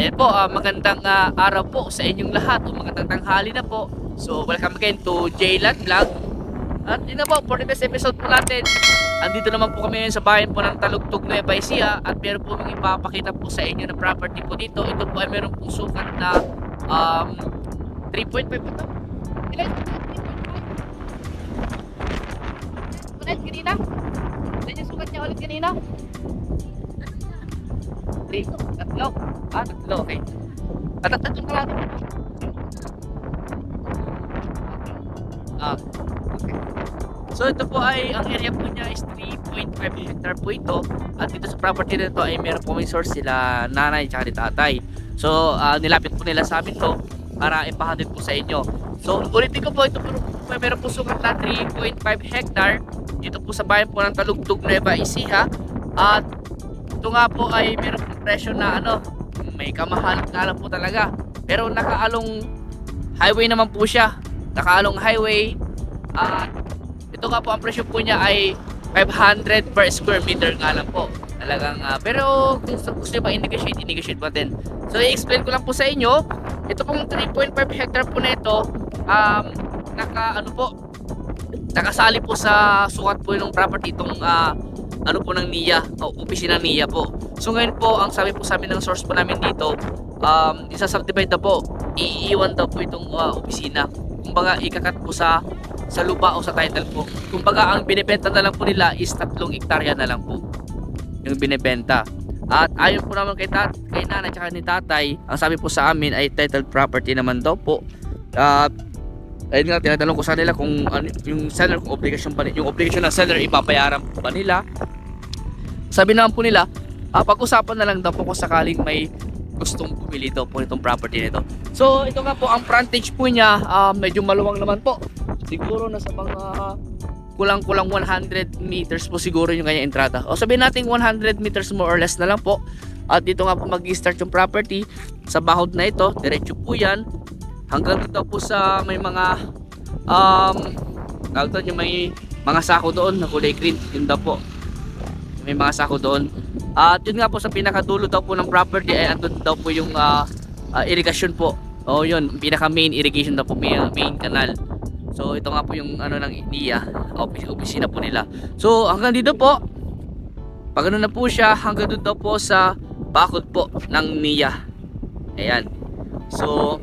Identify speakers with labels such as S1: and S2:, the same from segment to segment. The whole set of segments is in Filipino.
S1: Ayan po, magandang araw po sa inyong lahat o magandang tanghali na po. So welcome again to Jaylan Vlog. At yun na po, for today's episode po natin, andito naman po kami sa bayan po ng Talugtog, Nueva Ecija. At meron po mga ipapakita po sa inyo na property po dito. Ito po ay meron pong sukat na 3.5 ito. Ilan? 3.5 ulit kanina? Ilan yung sukat niya ulit kanina? 3, tatlo. Tatlo, okay. At tatlong kalahati. Okay. So ito po ay, ang area po niya is 3.5 hectare po ito. At dito sa property na ito ay meron po may source sila nanay at tatay. So nilapit po nila sa amin to para ipahatid po sa inyo. So ulitin ko po, ito po meron po sukat na 3.5 hectare. Dito po sa bayan po ng Talugtog, Nueva Ecija. At ito nga po ay meron po presyo na may kamahalan nga lang po talaga. Pero nakaalong highway naman po siya. Nakaalong highway. Ito nga po ang presyo po niya ay 500 per square meter nga lang po. Talagang pero kung gusto niyo pa i-negotiate po natin. So i-explain ko lang po sa inyo. Ito pong 3.5 hectare po na ito, nakasali po sa sukat po ng property itong po ng NIA o opisina ng NIA po. So ngayon po ang sabi po sa amin ng source po namin dito, isa-subdivide na po, iiwan daw po itong opisina. Kumbaga ikakat po sa lupa o sa title po. Kumbaga ang binebenta na lang po nila is 3 hektarya na lang po yung binebenta. At ayon po naman kay nanay at ni tatay, ang sabi po sa amin ay title property naman daw po. Ayun nga, tinatanong ko sa nila kung yung seller, kung obligation pa, yung obligation ng seller ipapayaran pa nila. Sabi naman po nila, pag-usapan na lang daw po kung sakaling may gustong bumili daw po itong property nito. So ito nga po, ang frontage po niya medyo maluwang naman po. Siguro nasa mga kulang-kulang 100 meters po siguro yung kanya entrada. O sabihin natin 100 meters more or less na lang po. At dito nga po mag-start yung property sa bahod na ito. Diretso po yan hanggang dito po sa may mga yung may mga sako doon na kulay green. Yun daw po, may mga sako doon. At yun nga po sa pinakadulo daw po ng property ay andun daw po yung irrigation po. O yun, pinaka main irrigation daw po, main canal. So ito nga po yung ng NIA, opisina po nila. So hanggang dito po, pag na po siya, hanggang doon daw po sa bakod po ng NIA. Ayan. So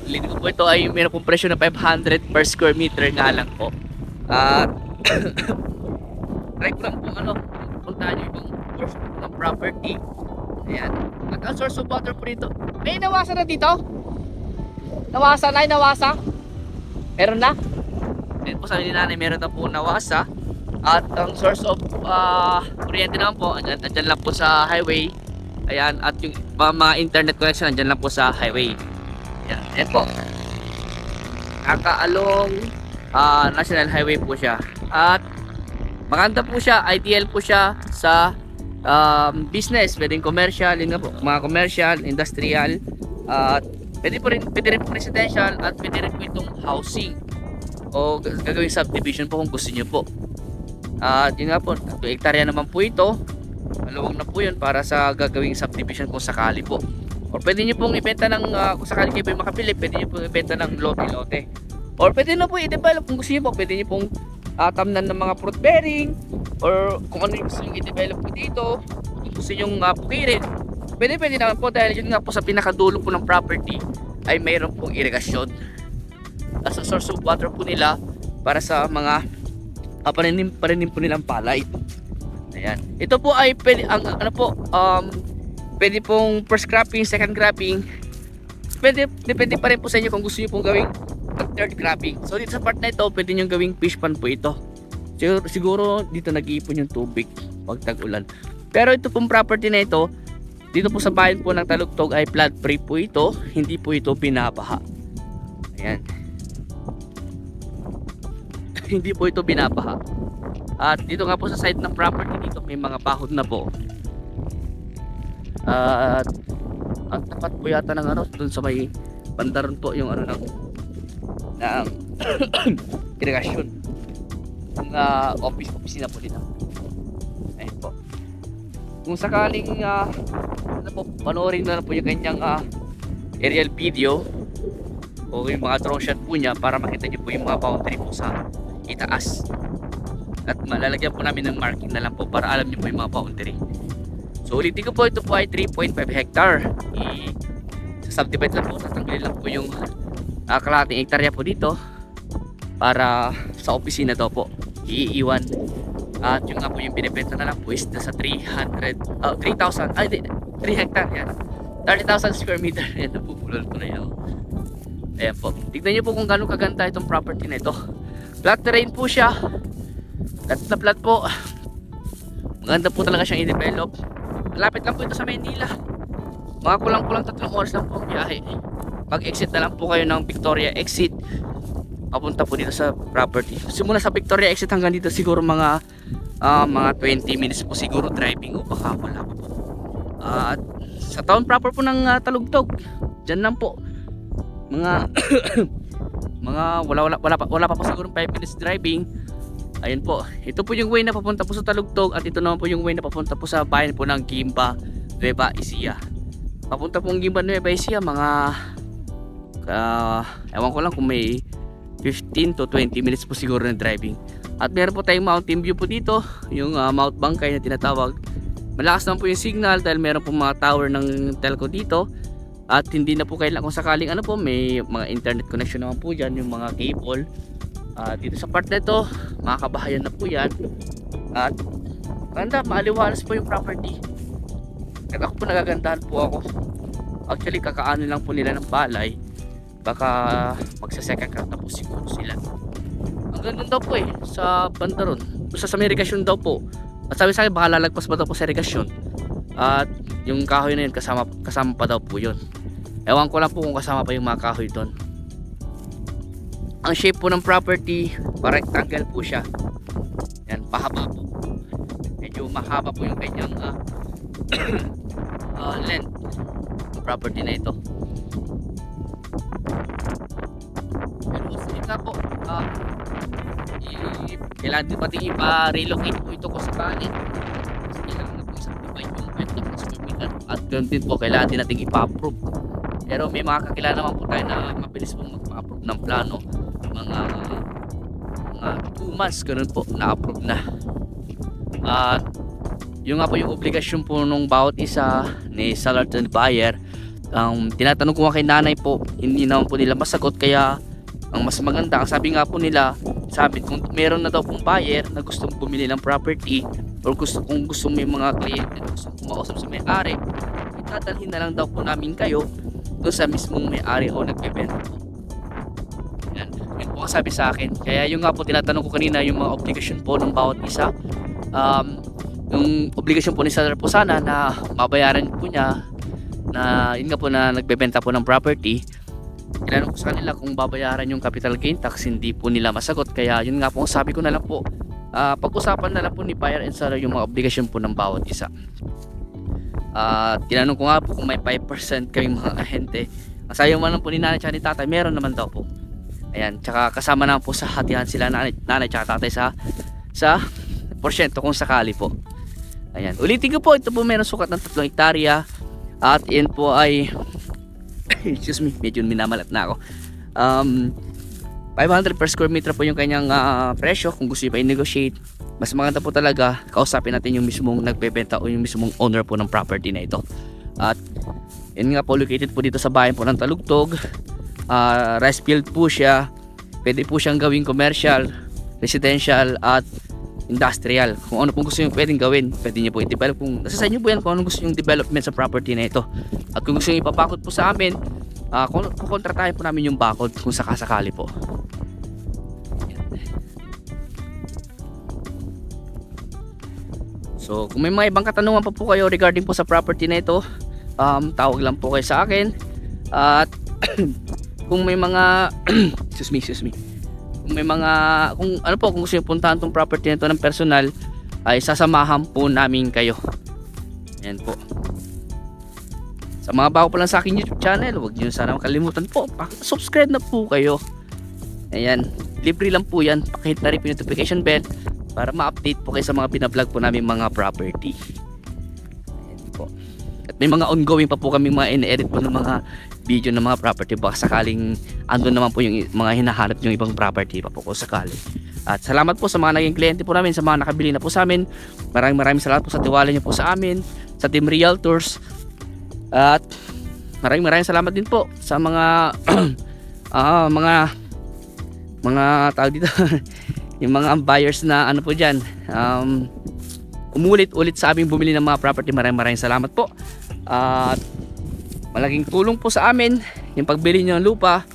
S1: lino ko po, ito ay meron pong presyo na 500 per square meter nga lang po. Try ko lang po puntahan nyo yung source ng property. Ayan. At ang source of water po dito, may nawasa na dito? Nawasa na? Nawasa? Meron na? Dito po sabi ni nanay, meron na po nawasa. At ang source of kuryente naman po, andyan lang po sa highway. Ayan. At yung mga internet connection, andyan lang po sa highway. Ayan po, nakaalong national highway po siya. At maganda po siya, ideal po siya sa business, pwedeng commercial, yun nga po, mga commercial, industrial, at pwede rin po residential, at pwede rin po itong housing o gagawing subdivision po kung gusto nyo po. At yun nga po, 2 hektarya naman po ito, maluwag na po yun para sa gagawing subdivision kung sakali po. Or pwede nyo pong ibenta ng, kung sakali kayo po makapili, pwede nyo pong ibenta ng lote-lote. Or pwede na po i-develop kung gusto nyo po, pwede nyo pong tamnan ng mga fruit bearing, or kung ano yung gusto nyo i-develop po dito, kung gusto nyo pukirin, pwede naman po, dahil yun nga po sa pinakadulo po ng property ay mayroon pong irigasyon. As a source of water po nila para sa mga paninim po nilang palay. Ayan. Ito po ay pwede, pwede pong first cropping, second cropping. Depende pa rin po sa inyo kung gusto nyo pong gawing third cropping. So dito sa part na ito, pwede nyo gawing fish pond po ito. Siguro dito nag-iipon yung tubig pag tag-ulan. Pero ito pong property na ito, dito po sa bayan po ng Talugtog ay flood free po ito. Hindi po ito binabaha. Ayan. Hindi po ito binabaha. At dito nga po sa side ng property, dito may mga bahod na po. At ang tapat po yata ng dun sa may bandaron po yung ng irrigation ng opisina po dito. Ayun po. kung sakaling ano po, panoorin na po yung kanyang aerial video o yung mga drone shot po niya para makita niyo po yung mga boundary po sa itaas. At malalagyan po namin ng marking na lang po para alam niyo po yung mga boundary. So ulitin ko po, ito po ay 3.5 hectare. Subdivide lang po, tatanggalin lang po yung kalahating hektarya po dito para sa opisina daw po iiwan. At yung nga po yung binibenta na lang po is nasa 3,000 3 hectare yan, 30,000 square meter. Yan, napupulol po na yan. Ayan po, tignan nyo po kung gano'ng kaganda itong property na ito. Flat terrain po siya, flat na flat po, maganda po talaga siyang i-develop. Malapit lang po ito sa Maynila, mga kulang-kulang 3 oras lang po ang biyahe. Pag exit na lang po kayo ng Victoria exit, papunta po dito sa property. Simula sa Victoria exit hanggang dito siguro mga 20 minutes po siguro driving o baka wala po. At sa town proper po ng Talugtog, dyan lang po mga wala pa po siguro 5 minutes driving. Ayun po, ito po yung way na papunta po sa Talugtog, at ito naman po yung way na papunta po sa bayan po ng Gimba, Nueva Ecija. Papunta po ng Gimba, Nueva Ecija mga ewan ko lang kung may 15 to 20 minutes po siguro ng driving. At meron po tayong mountain view po dito, yung Mount Bangkay na tinatawag. Malakas naman po yung signal dahil meron po mga tower ng telco dito. At hindi na po kailangan, kung sakaling ano po, may mga internet connection naman po dyan, yung mga cable. Dito sa part na ito, mga kabahayan na po yan. At ganda, maaliwalas po yung property. At ako po nagagandahan po ako. Actually kakaano lang po nila ng balay, baka magsa-second cut na po siguro sila. Ang ganda daw po sa banda ron, sa may irigasyon daw po. At sabi sa akin baka lalagpas pa daw po sa irigasyon. At yung kahoy na yun kasama pa daw po yun. Ewan ko lang po kung kasama pa yung mga kahoy doon. Ang shape po ng property, rectangle po siya. Yan, pahaba po. Medyo mahaba po yung kanyang length ng property na ito. Pero sige nga po, kailangan din pati ipa-relocate po ito ko sa kanin. Kasi kailangan na po isang divide yung 5 square meter. At ganun din po, kailangan din natin ipa-approve. Pero may mga kakilala naman po tayo na mabilis pong magpa-approve ng plano. Mga 2 months ganun po na-approve na. At yung nga po yung obligasyon po nung bawat isa ni seller and buyer, tinatanong ko nga kay nanay po, hindi naman po nila masagot. Kaya ang mas maganda, ang sabi nga po nila sa amin, kung meron na daw pong buyer na gustong bumili ng property, or kung gusto may mga kliyente na gustong kumausap sa may-ari, itadalhin na lang daw po namin kayo doon sa mismong may-ari o nagbebenta po. Yan, yun po ang sabi sa akin. Kaya yung nga po tinatanong ko kanina, yung mga obligasyon po ng bawat isa. Yung obligasyon po ni seller po sana na mabayaran po niya, na yun nga po na nagbebenta po ng property. Tinanong ko sa kanila kung babayaran yung capital gain tax, hindi po nila masagot. Kaya yun nga po ang sabi ko na lang po, pag-usapan na lang po ni buyer and seller yung mga obligasyon po ng bawat isa. Tinanong ko nga po kung may 5% kaming mga ahente. Ang sayo man lang po ni nanay tsaka ni tatay, meron naman daw po. Ayan, tsaka kasama naman po sa hatihan sila nanay tsaka tatay sa porsyento kung sakali po. Ayan, ulitin ko po, ito po meron sukat ng 3 hektarya. At yan po ay excuse me, medyo minamalat na ako. 500 per square meter po yung kanyang presyo. Kung gusto nyo pa i-negotiate, mas maganda po talaga kausapin natin yung mismong nagbebenta o yung mismong owner po ng property na ito. At yun nga po, located po dito sa bayan po ng Talugtog. Rice field po siya. Pwede po siyang gawing commercial, residential at industrial. Kung ano pong gusto nyo pwedeng gawin, pwede nyo po i-develop. Kung nasa sa inyo po yan kung ano gusto nyo development sa property na ito. At kung gusto nyo ipapakot po sa amin, kukontratahin po namin yung bakod kung sakasakali po. So kung may mga ibang katanungan pa po kayo regarding po sa property na ito, tawag lang po kayo sa akin. At kung may mga excuse me, kung may mga, kung ano po, kung gusto nyo puntahan tong property na ito ng personal, ay sasamahan po namin kayo. Ayan po. Sa mga bago pa lang sa akin YouTube channel, huwag nyo sana makalimutan po, subscribe na po kayo. Ayan, libre lang po yan. Pakihit na rin po yung notification bell para ma-update po kayo sa mga binablog po namin mga property. po. At may mga ongoing pa po kami mga in-edit po ng mga video ng mga property, baka sakaling andun naman po yung mga hinahanap yung ibang property pa po kung sakali. At salamat po sa mga naging kliyente po namin, sa mga nakabili na po sa amin. Maraming salamat po sa tiwala niyo po sa amin, sa Team Realtors. At maraming salamat din po sa mga mga tawag dito yung mga buyers na ano po diyan, umulit-ulit sa aming bumili ng mga property. Maraming salamat po. At malaking tulong po sa amin yung pagbili niyo ng lupa,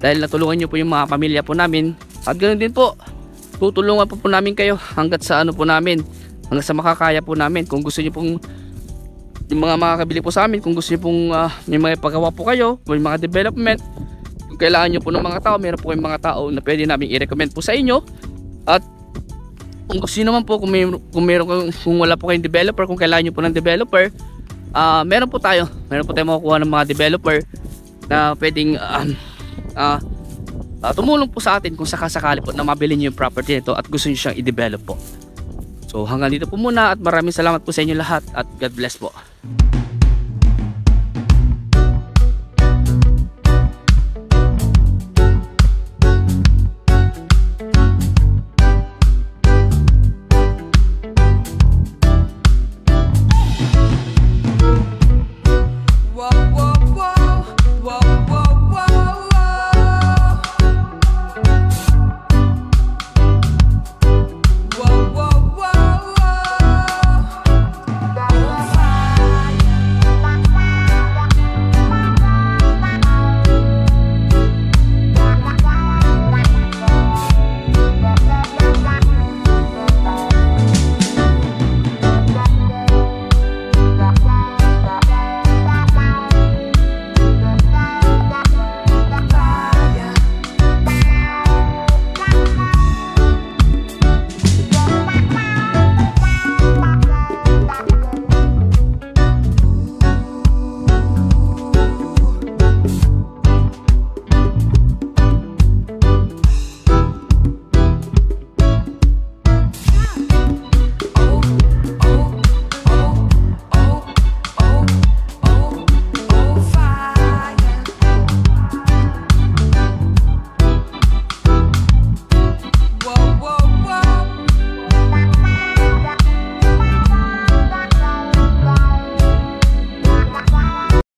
S1: dahil natulungan niyo po yung mga pamilya po namin. At ganoon din po, tutulungan po namin kayo hanggat sa ano po namin, hanggat sa makakaya po namin. Kung gusto niyo pong yung mga makakabili po sa amin, kung gusto niyo pong may mga paggawa po kayo, may mga development, kung kailangan niyo po ng mga tao, meron po kayong mga tao na pwede namin i-recommend po sa inyo. At kung gusto niyo naman po, kung wala po kayong developer, kung kailangan niyo po ng developer, meron po tayong makukuha ng mga developer na pwedeng tumulong po sa atin kung sakasakali po na mabili niyo yung property nito at gusto niyo siyang i-develop po. So hanggang dito po muna, at maraming salamat po sa inyo lahat, at God bless po.